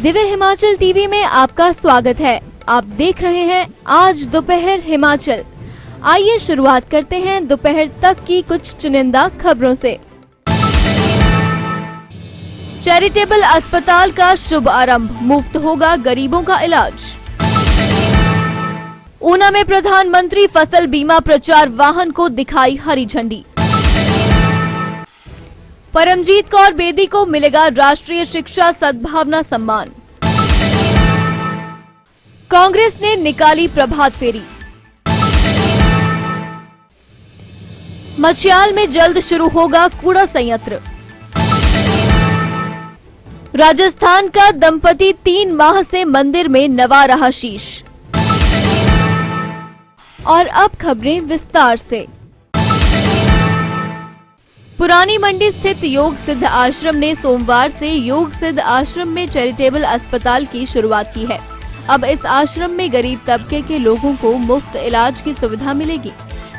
Divya Himachal TV में आपका स्वागत है। आप देख रहे हैं आज दोपहर हिमाचल। आइए शुरुआत करते हैं दोपहर तक की कुछ चुनिंदा खबरों से। चैरिटेबल अस्पताल का शुभ आरंभ, मुफ्त होगा गरीबों का इलाज। ऊना में प्रधानमंत्री फसल बीमा प्रचार वाहन को दिखाई हरी झंडी। परमजीत कौर बेदी को मिलेगा राष्ट्रीय शिक्षा सद्भावना सम्मान। कांग्रेस ने निकाली प्रभात फेरी। मछियाल में जल्द शुरू होगा कूड़ा संयंत्र। राजस्थान का दंपति 3 माह से मंदिर में नवा रहा शीश। और अब खबरें विस्तार से। पुरानी मंडी स्थित योग सिद्ध आश्रम ने सोमवार से योग सिद्ध आश्रम में चैरिटेबल अस्पताल की शुरुआत की है। अब इस आश्रम में गरीब तबके के लोगों को मुफ्त इलाज की सुविधा मिलेगी।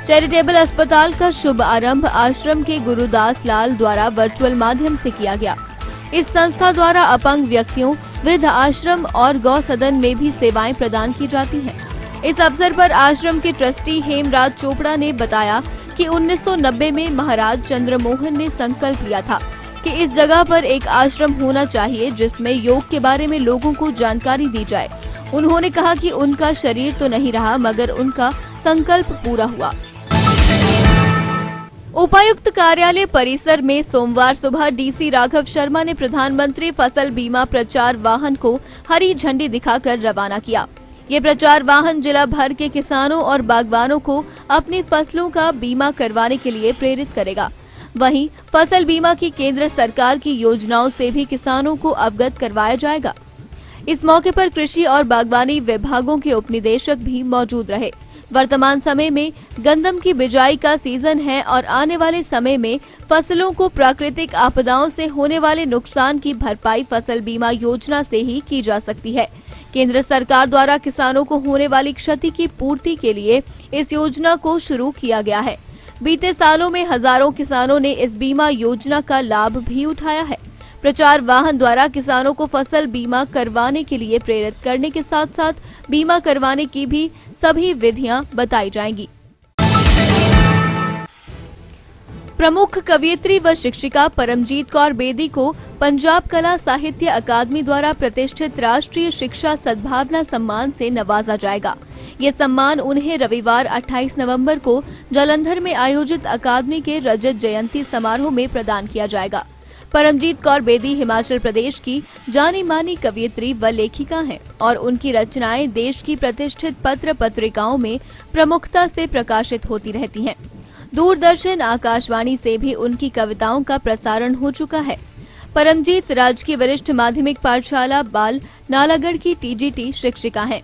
चैरिटेबल अस्पताल का शुभ आरंभ आश्रम के गुरुदास लाल द्वारा वर्चुअल माध्यम से किया गया। इस संस्था द्वारा अपंग व्यक्तियों, वृद्ध आश्रम और गौ सदन में भी सेवाएं प्रदान की जाती हैं। इस अवसर पर आश्रम के ट्रस्टी हेमराज चोपड़ा ने बताया कि 1990 में महाराज चंद्रमोहन ने संकल्प लिया था कि इस जगह पर एक आश्रम होना चाहिए जिसमें योग के बारे में लोगों को जानकारी दी जाए। उन्होंने कहा कि उनका शरीर तो नहीं रहा मगर उनका संकल्प पूरा हुआ। उपायुक्त कार्यालय परिसर में सोमवार सुबह डीसी राघव शर्मा ने प्रधानमंत्री फसल बीमा प्रचार वाहन को हरी झंडी दिखाकर रवाना किया। ये प्रचार वाहन जिला भर के किसानों और बागवानों को अपनी फसलों का बीमा करवाने के लिए प्रेरित करेगा। वहीं फसल बीमा की केंद्र सरकार की योजनाओं से भी किसानों को अवगत करवाया जाएगा। इस मौके पर कृषि और बागवानी विभागों के उपनिदेशक भी मौजूद रहे। वर्तमान समय में गंदम की बिजाई का सीजन है और आने वाले समय में फसलों को प्राकृतिक आपदाओं से होने वाले नुकसान की भरपाई फसल बीमा योजना से ही की जा सकती है। केंद्र सरकार द्वारा किसानों को होने वाली क्षति की पूर्ति के लिए इस योजना को शुरू किया गया है। बीते सालों में हजारों किसानों ने इस बीमा योजना का लाभ भी उठाया है। प्रचार वाहन द्वारा किसानों को फसल बीमा करवाने के लिए प्रेरित करने के साथ साथ बीमा करवाने की भी सभी विधियां बताई जाएंगी। प्रमुख कवयित्री व शिक्षिका परमजीत कौर बेदी को पंजाब कला साहित्य अकादमी द्वारा प्रतिष्ठित राष्ट्रीय शिक्षा सद्भावना सम्मान से नवाजा जाएगा। ये सम्मान उन्हें रविवार 28 नवंबर को जालंधर में आयोजित अकादमी के रजत जयंती समारोह में प्रदान किया जाएगा। परमजीत कौर बेदी हिमाचल प्रदेश की जानी मानी कवयित्री व लेखिका हैं और उनकी रचनाएं देश की प्रतिष्ठित पत्र पत्रिकाओं में प्रमुखता से प्रकाशित होती रहती हैं। दूरदर्शन, आकाशवाणी से भी उनकी कविताओं का प्रसारण हो चुका है। परमजीत राजकीय वरिष्ठ माध्यमिक पाठशाला बाल नालागढ़ की टीजीटी शिक्षिका हैं।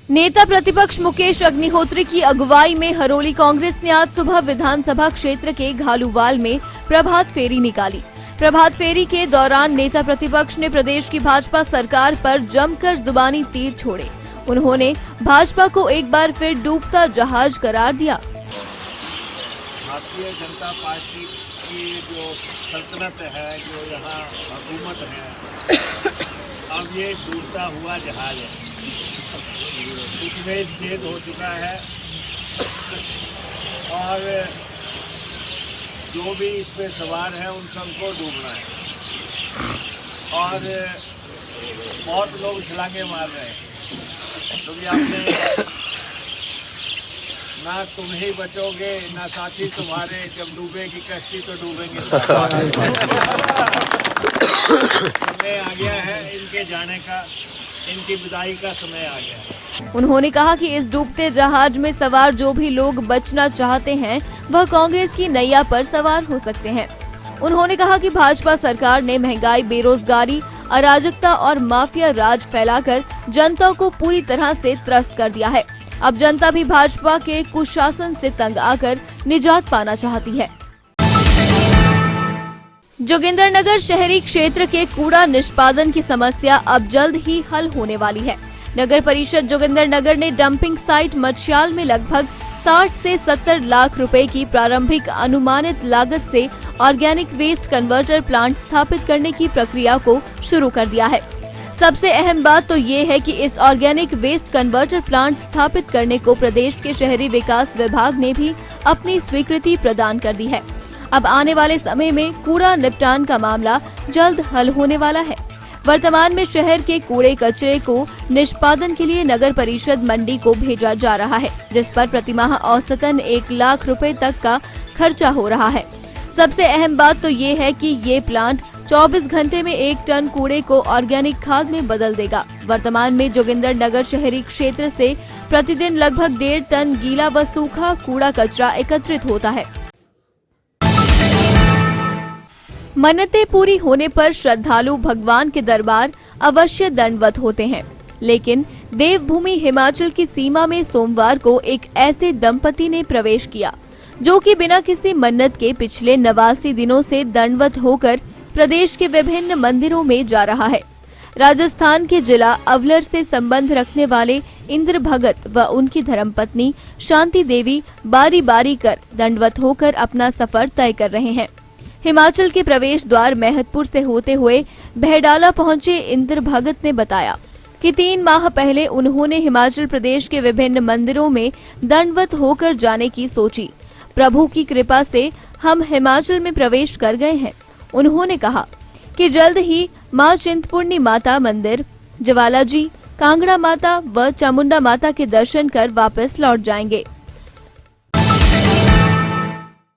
नेता प्रतिपक्ष मुकेश अग्निहोत्री की अगुवाई में हरोली कांग्रेस ने आज सुबह विधानसभा क्षेत्र के घालूवाल में प्रभात फेरी निकाली। प्रभात फेरी के दौरान नेता प्रतिपक्ष ने प्रदेश की भाजपा सरकार पर जमकर जुबानी तीर छोड़े। उन्होंने भाजपा को एक बार फिर डूबता जहाज करार दिया। भारतीय जनता पार्टी की जो सल्तनत है, जो यहाँ हुकूमत है, अब ये डूबता हुआ जहाज है। उसमें छेद हो चुका है और जो भी इसमें सवार है उन सबको डूबना है और बहुत लोग छलांगे मार रहे हैं। क्योंकि आपने ना तुम ही बचोगे ना साथी तुम्हारे, जब डूबेगी कश्ती तो डूबेंगे। समय आ गया है इनके जाने का, इनकी विदाई का समय आ गया है। उन्होंने कहा कि इस डूबते जहाज में सवार जो भी लोग बचना चाहते हैं वह कांग्रेस की नैया पर सवार हो सकते हैं। उन्होंने कहा कि भाजपा सरकार ने महंगाई, बेरोजगारी, अराजकता और माफिया राज फैलाकर जनता को पूरी तरह से त्रस्त कर दिया है। अब जनता भी भाजपा के कुशासन से तंग आकर निजात पाना चाहती है। जोगिंदरनगर शहरी क्षेत्र के कूड़ा निष्पादन की समस्या अब जल्द ही हल होने वाली है। नगर परिषद जोगिंदरनगर ने डंपिंग साइट मछियाल में लगभग 60 से 70 लाख रुपए की प्रारंभिक अनुमानित लागत से ऑर्गेनिक वेस्ट कन्वर्टर प्लांट स्थापित करने की प्रक्रिया को शुरू कर दिया है। सबसे अहम बात तो ये है कि इस ऑर्गेनिक वेस्ट कन्वर्टर प्लांट स्थापित करने को प्रदेश के शहरी विकास विभाग ने भी अपनी स्वीकृति प्रदान कर दी है। अब आने वाले समय में कूड़ा निपटान का मामला जल्द हल होने वाला है। वर्तमान में शहर के कूड़े कचरे को निष्पादन के लिए नगर परिषद मंडी को भेजा जा रहा है, जिस पर प्रतिमाह औसतन 1 लाख रुपए तक का खर्चा हो रहा है। सबसे अहम बात तो ये है कि ये प्लांट 24 घंटे में 1 टन कूड़े को ऑर्गेनिक खाद में बदल देगा। वर्तमान में जोगिंदर नगर शहरी क्षेत्र से प्रतिदिन लगभग 1.5 टन गीला व सूखा कूड़ा कचरा एकत्रित होता है। मन्नतें पूरी होने पर श्रद्धालु भगवान के दरबार अवश्य दंडवत होते हैं, लेकिन देवभूमि हिमाचल की सीमा में सोमवार को एक ऐसे दंपति ने प्रवेश किया जो कि बिना किसी मन्नत के पिछले 89 दिनों से दंडवत होकर प्रदेश के विभिन्न मंदिरों में जा रहा है। राजस्थान के जिला अवलर से संबंध रखने वाले इंद्र भगत व उनकी धर्मपत्नी शांति देवी बारी बारी कर दंडवत होकर अपना सफर तय कर रहे हैं। हिमाचल के प्रवेश द्वार महतपुर से होते हुए बहडाला पहुंचे इंद्र भगत ने बताया कि 3 माह पहले उन्होंने हिमाचल प्रदेश के विभिन्न मंदिरों में दंडवत होकर जाने की सोची। प्रभु की कृपा से हम हिमाचल में प्रवेश कर गए हैं। उन्होंने कहा कि जल्द ही मां चिंतपूर्णी माता मंदिर, ज्वाला जी, कांगड़ा माता व चामुंडा माता के दर्शन कर वापस लौट जाएंगे।